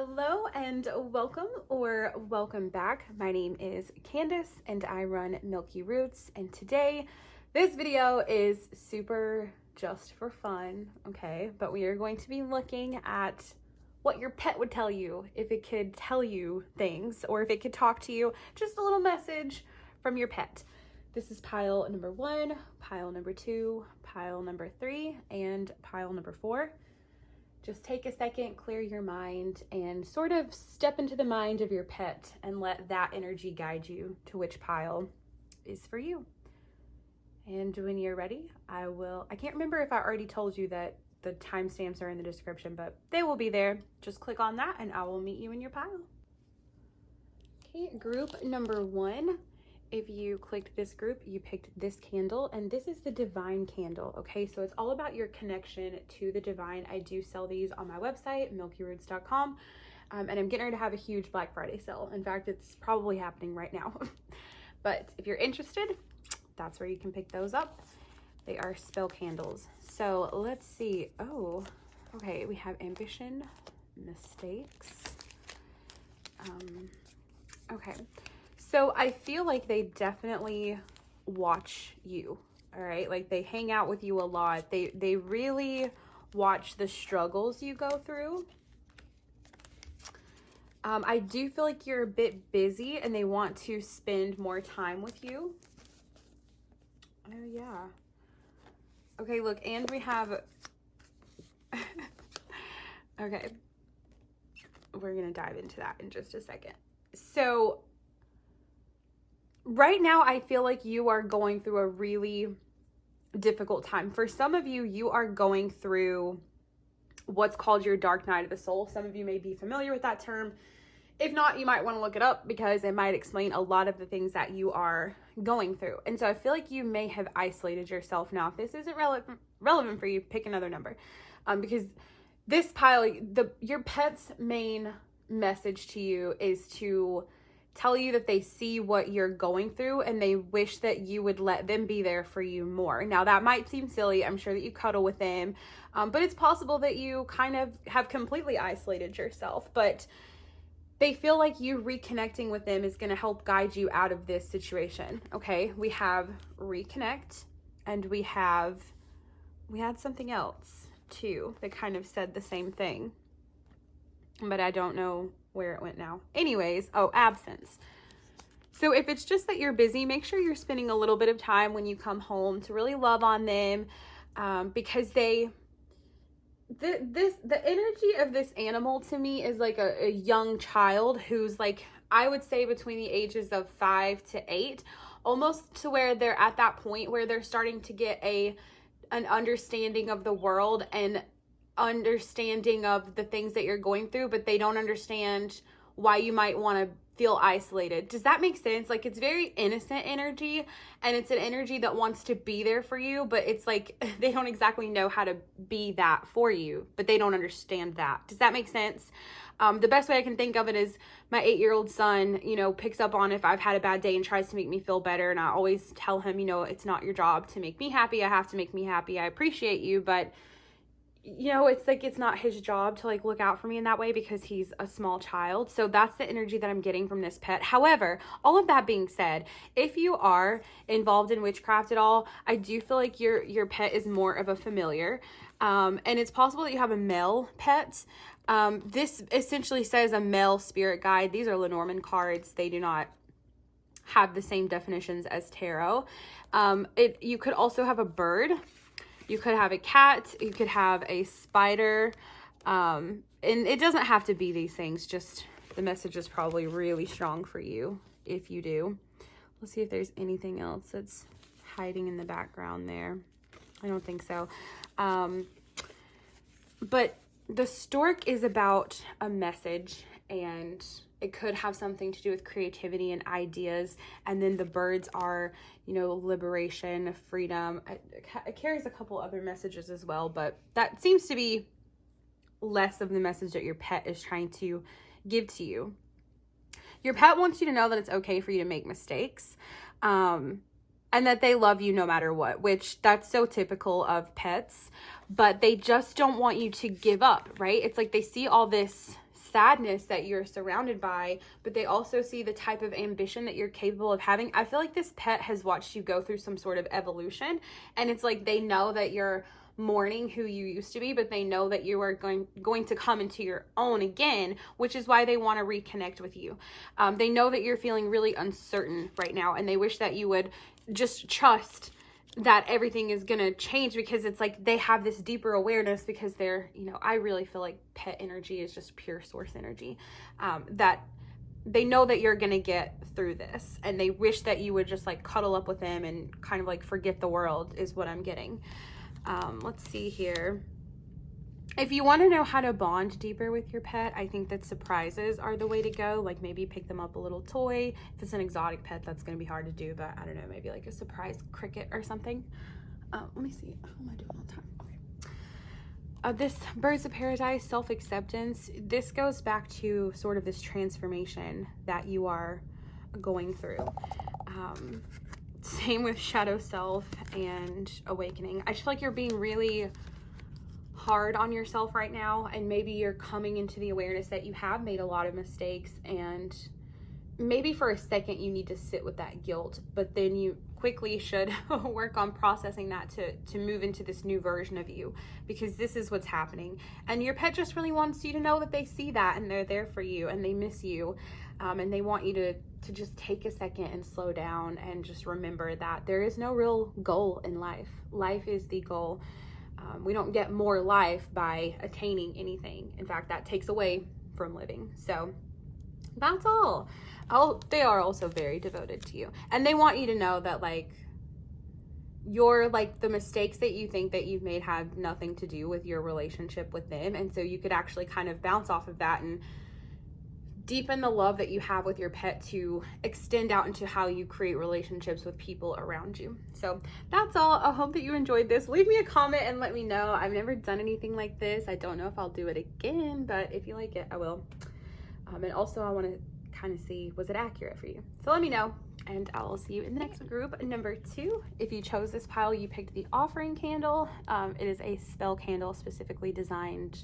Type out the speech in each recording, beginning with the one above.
Hello and welcome back. My name is Candace and I run Milky Roots, and today this video is super just for fun, okay? But we are going to be looking at what your pet would tell you if it could tell you things, or if it could talk to you, just a little message from your pet. This is pile number 1, pile number 2, pile number 3, and pile number 4. Just take a second, clear your mind, and sort of step into the mind of your pet and let that energy guide you to which pile is for you. And when you're ready, I can't remember if I already told you that the timestamps are in the description, but they will be there. Just click on that and I will meet you in your pile. Okay, group number 1. If you clicked this group, you picked this candle, and this is the divine candle, okay? So it's all about your connection to the divine. I do sell these on my website, milkyroots.com, and I'm getting ready to have a huge Black Friday sale. In fact, it's probably happening right now. But if you're interested, that's where you can pick those up. They are spell candles. So let's see. Oh, okay, we have ambition, mistakes. Okay. So I feel like they definitely watch you, all right? Like they hang out with you a lot. They really watch the struggles you go through. I do feel like you're a bit busy and they want to spend more time with you. Oh, yeah. Okay, look, and we have... Okay. We're going to dive into that in just a second. So... right now, I feel like you are going through a really difficult time. For some of you, you are going through what's called your dark night of the soul. Some of you may be familiar with that term. If not, you might want to look it up because it might explain a lot of the things that you are going through. And so I feel like you may have isolated yourself. Now, if this isn't relevant for you, pick another number. Because this pile, your pet's main message to you is to tell you that they see what you're going through and they wish that you would let them be there for you more. Now that might seem silly. I'm sure that you cuddle with them, but it's possible that you kind of have completely isolated yourself, but they feel like you reconnecting with them is going to help guide you out of this situation. Okay. We have reconnect, and we had something else too that kind of said the same thing, but I don't know where it went now. Anyways, oh, absence. So if it's just that you're busy, make sure you're spending a little bit of time when you come home to really love on them, because the energy of this animal to me is like a young child who's like, I would say between the ages of 5 to 8, almost to where they're at that point where they're starting to get an understanding of the world and understanding of the things that you're going through, but they don't understand why you might want to feel isolated. Does that make sense? Like, it's very innocent energy, and it's an energy that wants to be there for you, but it's like they don't exactly know how to be that for you, but they don't understand that. Does that make sense? The best way I can think of it is my 8-year-old son, picks up on if I've had a bad day and tries to make me feel better. And I always tell him, it's not your job to make me happy. I have to make me happy. I appreciate you, but it's like, it's not his job to like look out for me in that way because he's a small child. So that's the energy that I'm getting from this pet. However, all of that being said, if you are involved in witchcraft at all, I do feel like your pet is more of a familiar. And it's possible that you have a male pet. This essentially says a male spirit guide. These are Lenormand cards. They do not have the same definitions as tarot. You could also have a bird. You could have a cat, you could have a spider, and it doesn't have to be these things, just the message is probably really strong for you if you do. Let's see if there's anything else that's hiding in the background there. I don't think so. But the stork is about a message, and it could have something to do with creativity and ideas. And then the birds are, liberation, freedom. It carries a couple other messages as well, but that seems to be less of the message that your pet is trying to give to you. Your pet wants you to know that it's okay for you to make mistakes. and that they love you no matter what, which that's so typical of pets, but they just don't want you to give up, right? It's like they see all this sadness that you're surrounded by, but they also see the type of ambition that you're capable of having. I feel like this pet has watched you go through some sort of evolution, and it's like they know that you're mourning who you used to be, but they know that you are going to come into your own again, which is why they want to reconnect with you. They know that you're feeling really uncertain right now, and they wish that you would just trust that everything is going to change, because it's like they have this deeper awareness, because they're, you know, I really feel like pet energy is just pure source energy, that they know that you're going to get through this, and they wish that you would just like cuddle up with them and kind of like forget the world, is what I'm getting. Let's see here. If you want to know how to bond deeper with your pet, I think that surprises are the way to go. Like maybe pick them up a little toy. If it's an exotic pet, that's going to be hard to do, but I don't know, maybe like a surprise cricket or something. Let me see. How am I doing on time? Okay. This Birds of Paradise, self-acceptance, this goes back to sort of this transformation that you are going through. Same with shadow self and awakening. I just feel like you're being really hard on yourself right now, and maybe you're coming into the awareness that you have made a lot of mistakes, and maybe for a second you need to sit with that guilt, but then you quickly should work on processing that to move into this new version of you, because this is what's happening. And your pet just really wants you to know that they see that, and they're there for you, and they miss you, and they want you to just take a second and slow down and just remember that there is no real goal in life. Life is the goal. We don't get more life by attaining anything. In fact, that takes away from living. So that's all. They are also very devoted to you, and they want you to know that like the mistakes that you think that you've made have nothing to do with your relationship with them. And so you could actually kind of bounce off of that and deepen the love that you have with your pet to extend out into how you create relationships with people around you. So that's all. I hope that you enjoyed this. Leave me a comment and let me know. I've never done anything like this. I don't know if I'll do it again, but if you like it, I will. And also I want to kind of see, was it accurate for you? So let me know, and I'll see you in the next group. Number 2, if you chose this pile, you picked the offering candle. It is a spell candle specifically designed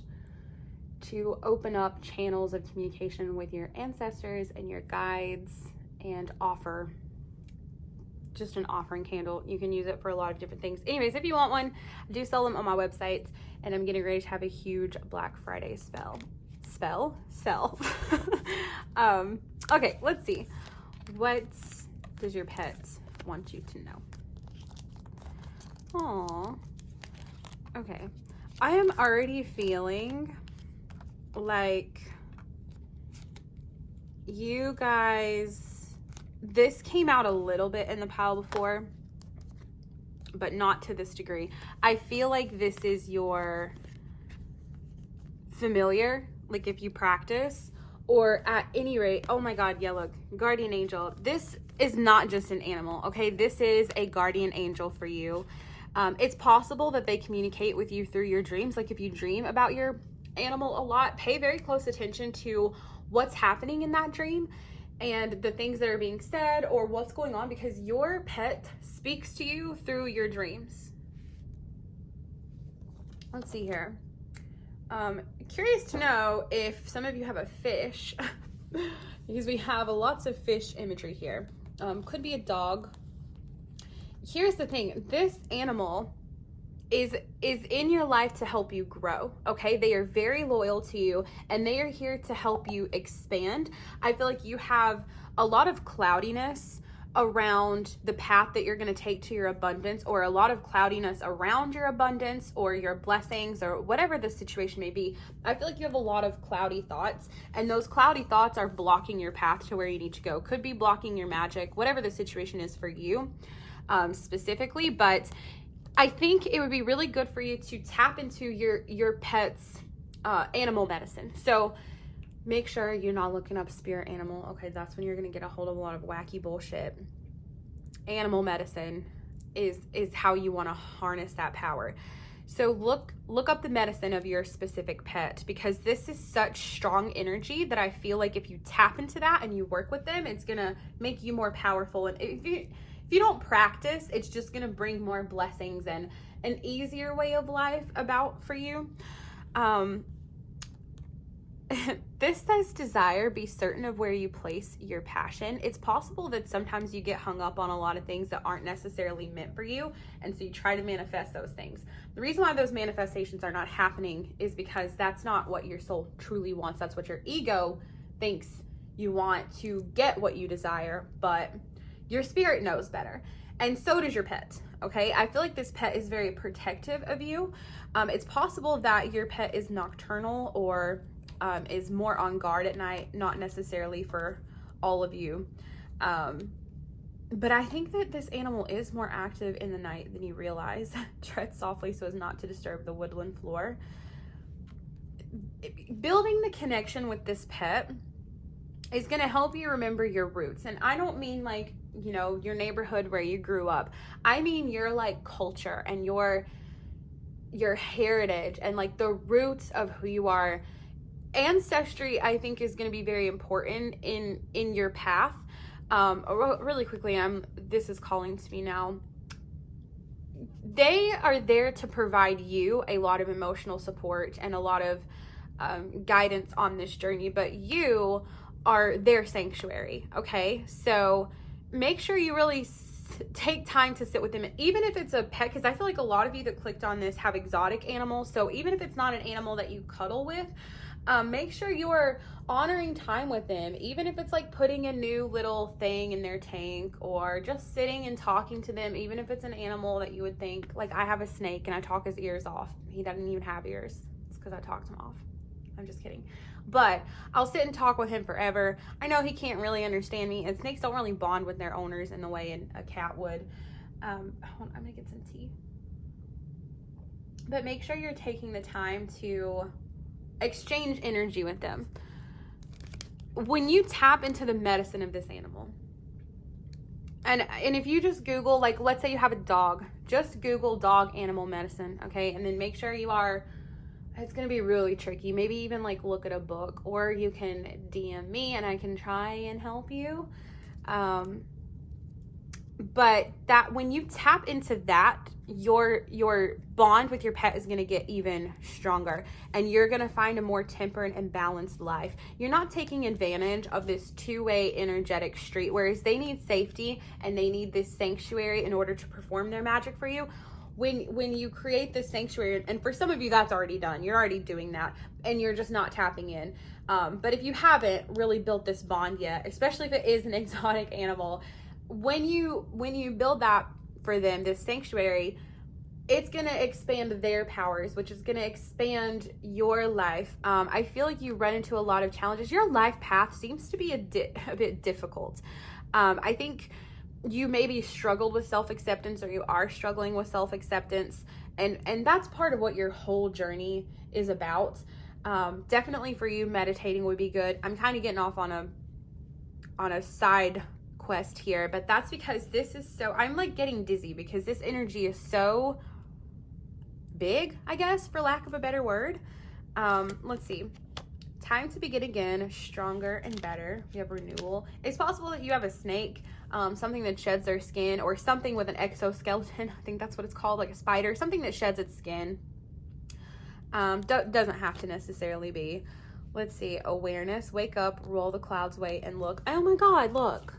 to open up channels of communication with your ancestors and your guides, and offer just an offering candle. You can use it for a lot of different things. Anyways, if you want one, I do sell them on my website, and I'm getting ready to have a huge Black Friday sell. Okay, let's see. What does your pet want you to know? Aw. Okay. I am already feeling like you guys, this came out a little bit in the pile before, but not to this degree. I feel like this is your familiar, like if you practice, or at any rate, oh my God, yeah, look, guardian angel. This is not just an animal, okay? This is a guardian angel for you. It's possible that they communicate with you through your dreams. Like if you dream about your animal a lot, pay very close attention to what's happening in that dream and the things that are being said or what's going on, because your pet speaks to you through your dreams. Let's see here. Curious to know if some of you have a fish because we have lots of fish imagery here. Could be a dog. Here's the thing, this animal is in your life to help you grow, okay? They are very loyal to you, and they are here to help you expand. I feel like you have a lot of cloudiness around the path that you're going to take to your abundance, or a lot of cloudiness around your abundance or your blessings or whatever the situation may be. I feel like you have a lot of cloudy thoughts, and those cloudy thoughts are blocking your path to where you need to go. Could be blocking your magic, whatever the situation is for you specifically. But I think it would be really good for you to tap into your pet's animal medicine. So make sure you're not looking up spirit animal. Okay, that's when you're gonna get a hold of a lot of wacky bullshit. Animal medicine is how you want to harness that power. So look up the medicine of your specific pet, because this is such strong energy that I feel like if you tap into that and you work with them, it's gonna make you more powerful. And if you don't practice, it's just gonna bring more blessings and an easier way of life about for you. This says desire, be certain of where you place your passion. It's possible that sometimes you get hung up on a lot of things that aren't necessarily meant for you, and so you try to manifest those things. The reason why those manifestations are not happening is because that's not what your soul truly wants. That's what your ego thinks you want to get what you desire, but your spirit knows better. And so does your pet, okay? I feel like this pet is very protective of you. It's possible that your pet is nocturnal or is more on guard at night, not necessarily for all of you. But I think that this animal is more active in the night than you realize. Tread softly so as not to disturb the woodland floor. Building the connection with this pet is going to help you remember your roots. And I don't mean like, you know, your neighborhood where you grew up. I mean your like culture and your heritage and like the roots of who you are. Ancestry, I think, is going to be very important in your path. Really quickly, this is calling to me now. They are there to provide you a lot of emotional support and a lot of guidance on this journey, but you are their sanctuary, okay? So make sure you really take time to sit with them, even if it's a pet, because I feel like a lot of you that clicked on this have exotic animals. So even if it's not an animal that you cuddle with, make sure you are honoring time with them, even if it's like putting a new little thing in their tank or just sitting and talking to them, even if it's an animal that you would think, like I have a snake and I talk his ears off. He doesn't even have ears. It's because I talked him off. I'm just kidding. But I'll sit and talk with him forever. I know he can't really understand me, and snakes don't really bond with their owners in the way a cat would. I'm gonna get some tea. But make sure you're taking the time to exchange energy with them. When you tap into the medicine of this animal, and if you just Google, like let's say you have a dog, just Google dog animal medicine, okay? And then make sure you are, it's going to be really tricky. Maybe even like look at a book, or you can DM me and I can try and help you. But that when you tap into that, your bond with your pet is going to get even stronger, and you're going to find a more tempered and balanced life. You're not taking advantage of this two-way energetic street, whereas they need safety and they need this sanctuary in order to perform their magic for you. When you create this sanctuary, and for some of you that's already done, you're already doing that and you're just not tapping in. But if you haven't really built this bond yet, especially if it is an exotic animal, when you build that for them, this sanctuary, it's going to expand their powers, which is going to expand your life. I feel like you run into a lot of challenges. Your life path seems to be a bit difficult. I think you maybe struggled with self-acceptance, or you are struggling with self-acceptance, and that's part of what your whole journey is about. Definitely for you, meditating would be good. I'm kind of getting off on a side quest here, but that's because this is so, I'm like getting dizzy because this energy is so big, I guess, for lack of a better word. Let's see. Time to begin again, stronger and better. We have renewal. It's possible that you have a snake, something that sheds their skin, or something with an exoskeleton. I think that's what it's called, like a spider, something that sheds its skin. Doesn't have to necessarily be. Let's see. Awareness, wake up, roll the clouds away and look. Oh my God, look.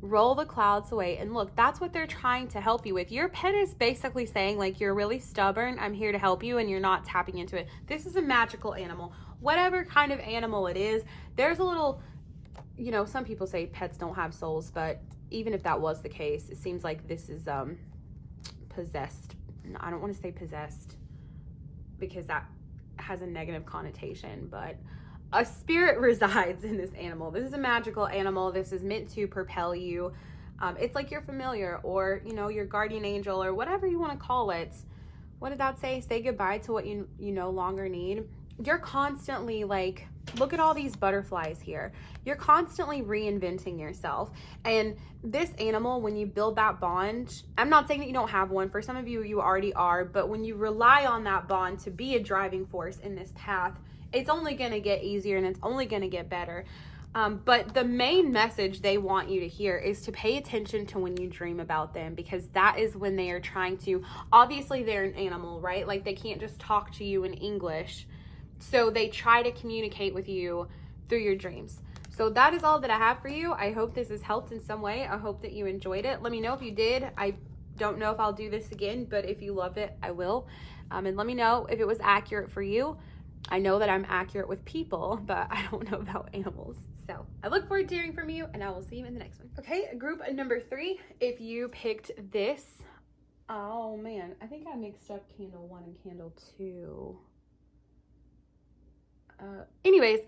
Roll the clouds away and look. That's what they're trying to help you with. Your pet is basically saying, like, you're really stubborn, I'm here to help you, and you're not tapping into it. This is a magical animal. Whatever kind of animal it is, there's a little, you know, some people say pets don't have souls, but even if that was the case, it seems like this is possessed. I don't want to say possessed because that has a negative connotation, but a spirit resides in this animal. This is a magical animal. This is meant to propel you. It's like your familiar, or, you know, your guardian angel, or whatever you want to call it. What did that say? Say goodbye to what you no longer need. You're constantly like, look at all these butterflies here. You're constantly reinventing yourself. And this animal, when you build that bond, I'm not saying that you don't have one. For some of you, you already are. But when you rely on that bond to be a driving force in this path, it's only going to get easier and it's only going to get better. But the main message they want you to hear is to pay attention to when you dream about them, because that is when they are trying to, obviously they're an animal, right? Like they can't just talk to you in English So they try to communicate with you through your dreams. So that is all that I have for you. I hope this has helped in some way. I hope that you enjoyed it. Let me know if you did. I don't know if I'll do this again, but if you loved it, I will. And let me know if it was accurate for you. I know that I'm accurate with people, but I don't know about animals. So I look forward to hearing from you, and I will see you in the next one. Okay, group number 3, if you picked this. Oh man, I think I mixed up candle 1 and candle 2. Anyways,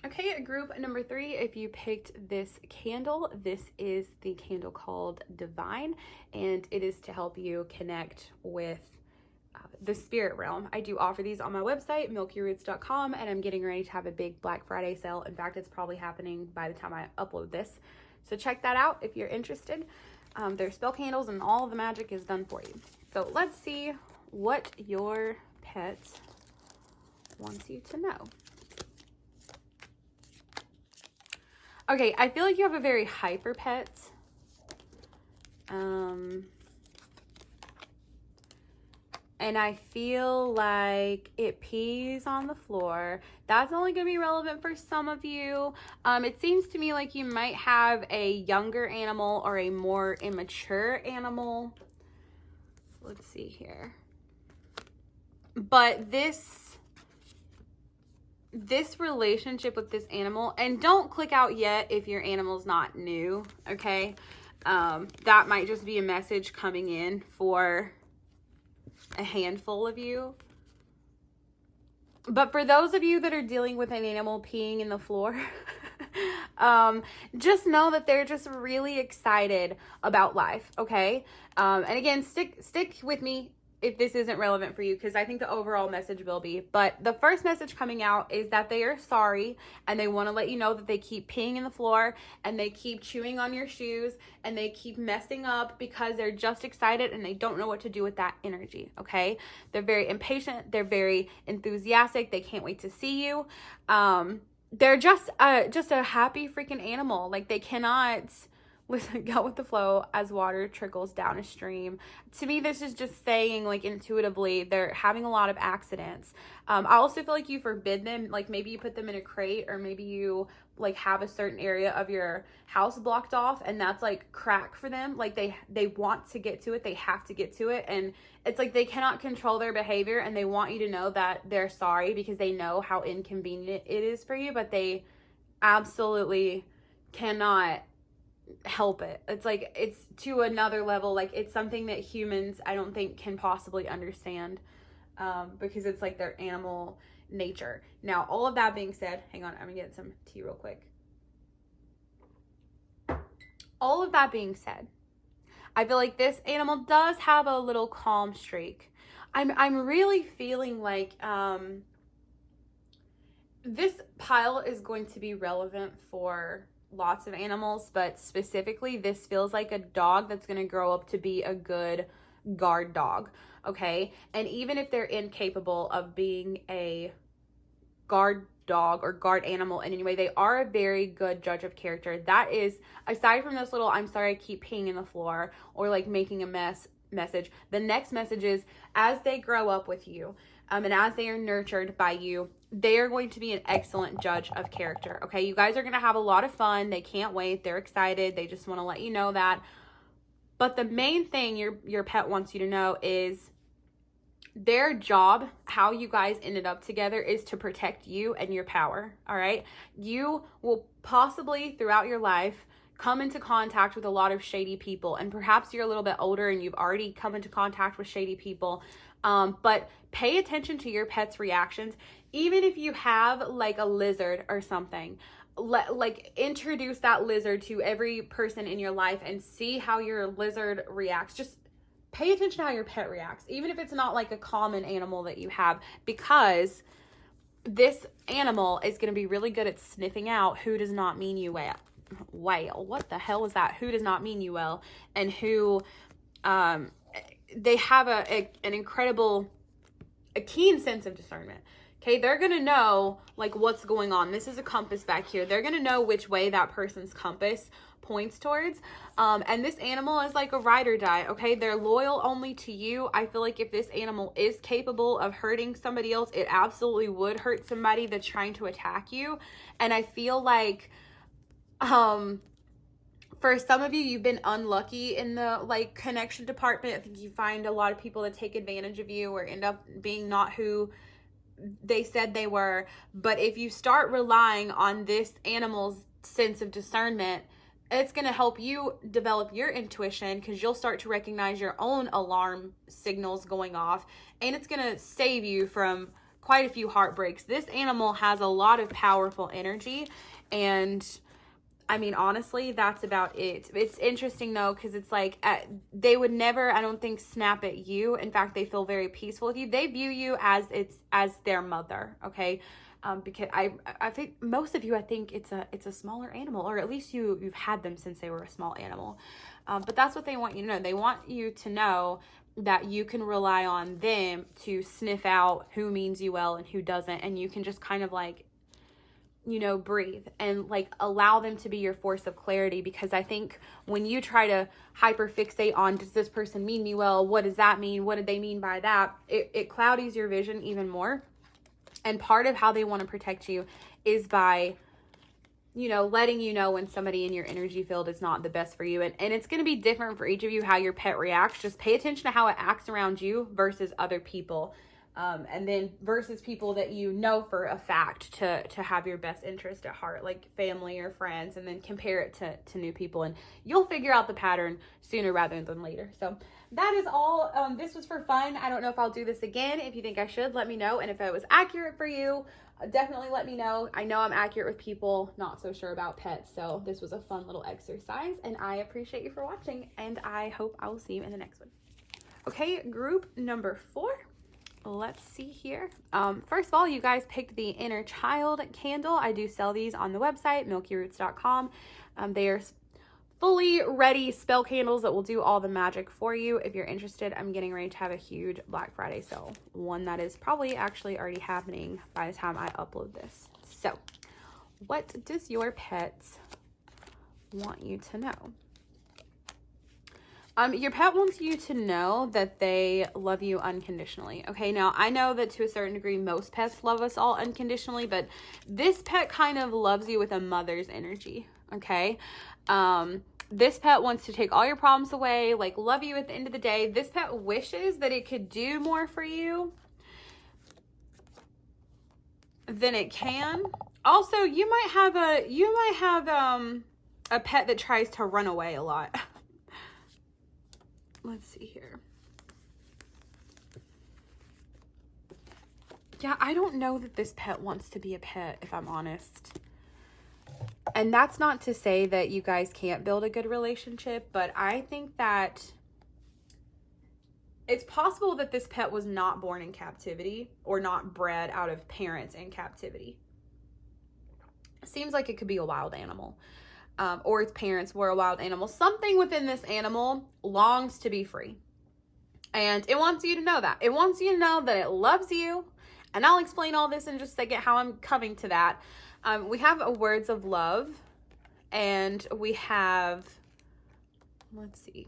okay, group number 3, if you picked this candle, this is the candle called Divine, and it is to help you connect with the spirit realm. I do offer these on my website, milkyroots.com, and I'm getting ready to have a big Black Friday sale. In fact, it's probably happening by the time I upload this. So check that out if you're interested. They're spell candles, and all of the magic is done for you. So let's see what your pet wants you to know. Okay, I feel like you have a very hyper pet. And I feel like it pees on the floor. That's only going to be relevant for some of you. It seems to me like you might have a younger animal or a more immature animal. Let's see here. But this relationship with this animal, and don't click out yet if your animal's not new, okay? That might just be a message coming in for a handful of you. But for those of you that are dealing with an animal peeing in the floor, just know that they're just really excited about life, okay? And again, stick with me if this isn't relevant for you, because I think the overall message will be. But the first message coming out is that they are sorry, and they want to let you know that they keep peeing in the floor, and they keep chewing on your shoes, and they keep messing up because they're just excited and they don't know what to do with that energy, okay? They're very impatient. They're very enthusiastic. They can't wait to see you. They're just a happy freaking animal. Like, they cannot... Listen, go with the flow as water trickles down a stream. To me, this is just saying, like, intuitively, they're having a lot of accidents. I also feel like you forbid them, like, maybe you put them in a crate, or maybe you, like, have a certain area of your house blocked off, and that's, like, crack for them. Like, they want to get to it. They have to get to it. And it's like they cannot control their behavior, and they want you to know that they're sorry because they know how inconvenient it is for you, but they absolutely cannot help it. It's like, it's to another level. Like, it's something that humans, I don't think, can possibly understand, because it's like their animal nature. Now, all of that being said, hang on, I'm gonna get some tea real quick. All of that being said, I feel like this animal does have a little calm streak. I'm really feeling like this pile is going to be relevant for lots of animals, but specifically this feels like a dog that's going to grow up to be a good guard dog, okay? And even if they're incapable of being a guard dog or guard animal in any way, they are a very good judge of character. That is, aside from this little "I'm sorry I keep peeing in the floor" or like making a mess message, the next message is, as they grow up with you, and as they are nurtured by you, they are going to be an excellent judge of character, okay? You guys are going to have a lot of fun. They can't wait. They're excited. They just want to let you know that. But the main thing your pet wants you to know is their job, how you guys ended up together, is to protect you and your power, all right? You will possibly, throughout your life, come into contact with a lot of shady people, and perhaps you're a little bit older and you've already come into contact with shady people, but pay attention to your pet's reactions. Even if you have like a lizard or something, like introduce that lizard to every person in your life and see how your lizard reacts. Just pay attention to how your pet reacts, even if it's not like a common animal that you have, because this animal is going to be really good at sniffing out who does not mean you well. What the hell is that? Who does not mean you well, and who they have an incredible, a keen sense of discernment. Okay, they're going to know like what's going on. This is a compass back here. They're going to know which way that person's compass points towards. And this animal is like a ride or die. Okay, they're loyal only to you. I feel like if this animal is capable of hurting somebody else, it absolutely would hurt somebody that's trying to attack you. And I feel like for some of you, you've been unlucky in the like connection department. I think you find a lot of people that take advantage of you or end up being not who they said they were. But if you start relying on this animal's sense of discernment, it's going to help you develop your intuition, because you'll start to recognize your own alarm signals going off, and it's going to save you from quite a few heartbreaks. This animal has a lot of powerful energy, and I mean, honestly, that's about it. It's interesting though, because it's like they would never, I don't think, snap at you. In fact, they feel very peaceful with you. They view you as their mother. Okay. Because I think most of you, I think it's a smaller animal, or at least you've had them since they were a small animal. But that's what they want you to know. They want you to know that you can rely on them to sniff out who means you well and who doesn't. And you can just kind of like, breathe and like allow them to be your force of clarity. Because I think when you try to hyper fixate on, does this person mean me well? What does that mean? What did they mean by that? It cloudies your vision even more. And part of how they want to protect you is by, letting you know when somebody in your energy field is not the best for you. And it's going to be different for each of you, how your pet reacts. Just pay attention to how it acts around you versus other people. And then versus people that you know for a fact to have your best interest at heart, like family or friends, and then compare it to new people. And you'll figure out the pattern sooner rather than later. So that is all. This was for fun. I don't know if I'll do this again. If you think I should, let me know. And if it was accurate for you, definitely let me know. I know I'm accurate with people, not so sure about pets. So this was a fun little exercise, and I appreciate you for watching, and I hope I will see you in the next one. Okay, group number 4. Let's see here. First of all, you guys picked the inner child candle. I do sell these on the website, milkyroots.com. They are fully ready spell candles that will do all the magic for you. If you're interested, I'm getting ready to have a huge Black Friday sale, one that is probably actually already happening by the time I upload this. So what does your pet want you to know? Your pet wants you to know that they love you unconditionally. Okay, now I know that to a certain degree, most pets love us all unconditionally, but this pet kind of loves you with a mother's energy. Okay, this pet wants to take all your problems away, like love you at the end of the day. This pet wishes that it could do more for you than it can. Also, you might have a pet that tries to run away a lot. Let's see here. Yeah, I don't know that this pet wants to be a pet, if I'm honest. And that's not to say that you guys can't build a good relationship, but I think that it's possible that this pet was not born in captivity or not bred out of parents in captivity. Seems like it could be a wild animal. Or its parents were a wild animal. Something within this animal longs to be free. And it wants you to know that. It wants you to know that it loves you. And I'll explain all this in just a second, how I'm coming to that. We have words of love. And we have, let's see.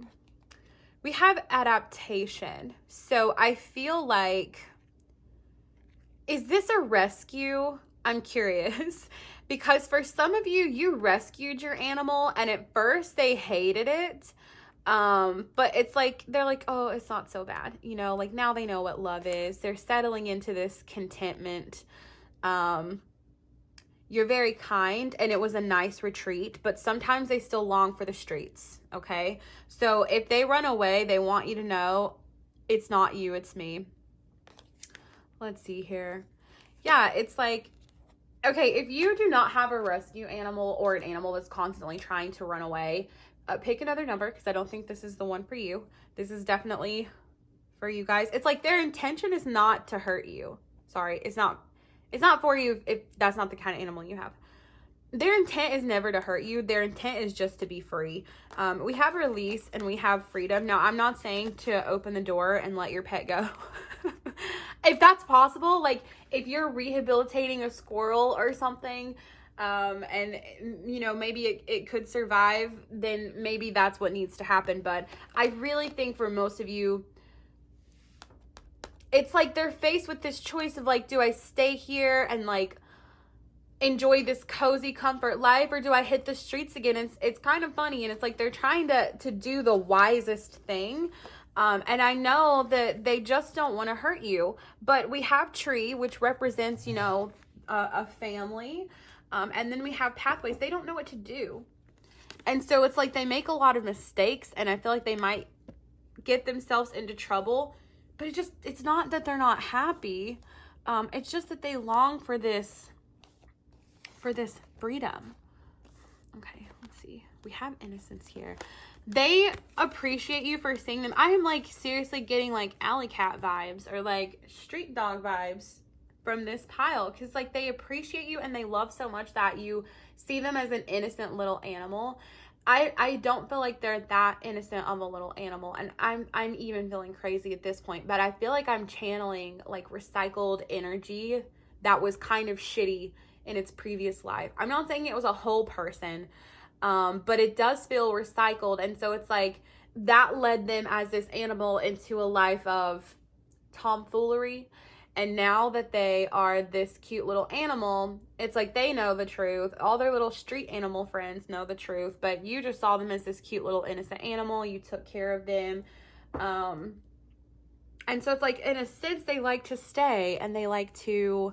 We have adaptation. So I feel like, is this a rescue? I'm curious. Because for some of you, you rescued your animal and at first they hated it. But it's like, they're like, oh, it's not so bad. Like now they know what love is. They're settling into this contentment. You're very kind and it was a nice retreat, but sometimes they still long for the streets. Okay. So if they run away, they want you to know it's not you, it's me. Let's see here. Yeah, it's like, okay, if you do not have a rescue animal or an animal that's constantly trying to run away, pick another number, because I don't think this is the one for you. This is definitely for you guys. It's like their intention is not to hurt you. Sorry, it's not for you if that's not the kind of animal you have. Their intent is never to hurt you. Their intent is just to be free. We have release and we have freedom. Now, I'm not saying to open the door and let your pet go. If that's possible, like if you're rehabilitating a squirrel or something, and you know, maybe it could survive, then maybe that's what needs to happen. But I really think for most of you, it's like they're faced with this choice of like, do I stay here and like enjoy this cozy comfort life, or do I hit the streets again? It's kind of funny, and it's like they're trying to do the wisest thing. And I know that they just don't want to hurt you, but we have tree, which represents, you know, a family. And then we have pathways. They don't know what to do. And so it's like they make a lot of mistakes, and I feel like they might get themselves into trouble, but it's not that they're not happy. It's just that they long for this freedom. Okay, let's see. We have innocence here. They appreciate you for seeing them. I am like seriously getting like alley cat vibes or like street dog vibes from this pile, because like they appreciate you and they love so much that you see them as an innocent little animal. I don't feel like they're that innocent of a little animal, and I'm even feeling crazy at this point, but I feel like I'm channeling like recycled energy that was kind of shitty in its previous life. I'm not saying it was a whole person, but it does feel recycled. And so it's like that led them as this animal into a life of tomfoolery. And now that they are this cute little animal, it's like they know the truth. All their little street animal friends know the truth, but you just saw them as this cute little innocent animal. You took care of them. And so it's like, in a sense, they like to stay and they like to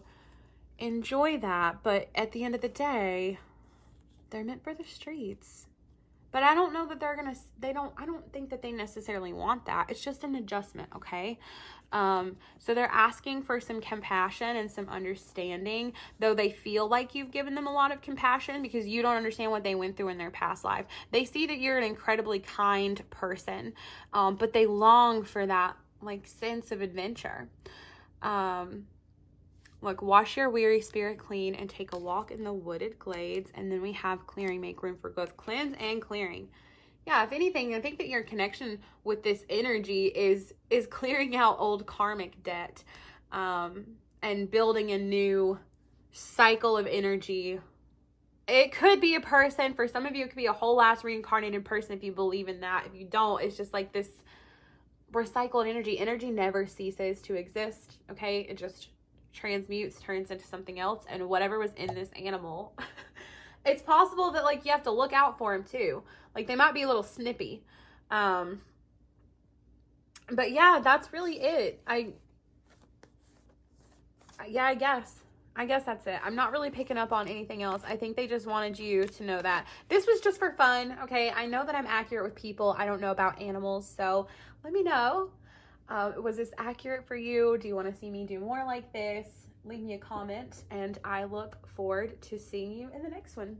enjoy that. But at the end of the day, they're meant for the streets. But I don't know that I don't think that they necessarily want that. It's just an adjustment, okay? So they're asking for some compassion and some understanding, though they feel like you've given them a lot of compassion because you don't understand what they went through in their past life. They see that you're an incredibly kind person, but they long for that like sense of adventure. Look, wash your weary spirit clean and take a walk in the wooded glades. And then we have clearing, make room for both cleanse and clearing. Yeah, if anything, I think that your connection with this energy is clearing out old karmic debt, and building a new cycle of energy. It could be a person. For some of you, it could be a whole ass reincarnated person if you believe in that. If you don't, it's just like this recycled energy. Energy never ceases to exist, okay? It just transmutes, turns into something else, and whatever was in this animal, it's possible that like you have to look out for them too. Like they might be a little snippy. But yeah, that's really it. I guess that's it. I'm not really picking up on anything else. I think they just wanted you to know that this was just for fun. Okay, I know that I'm accurate with people. I don't know about animals, so let me know. Was this accurate for you? Do you want to see me do more like this? Leave me a comment, and I look forward to seeing you in the next one.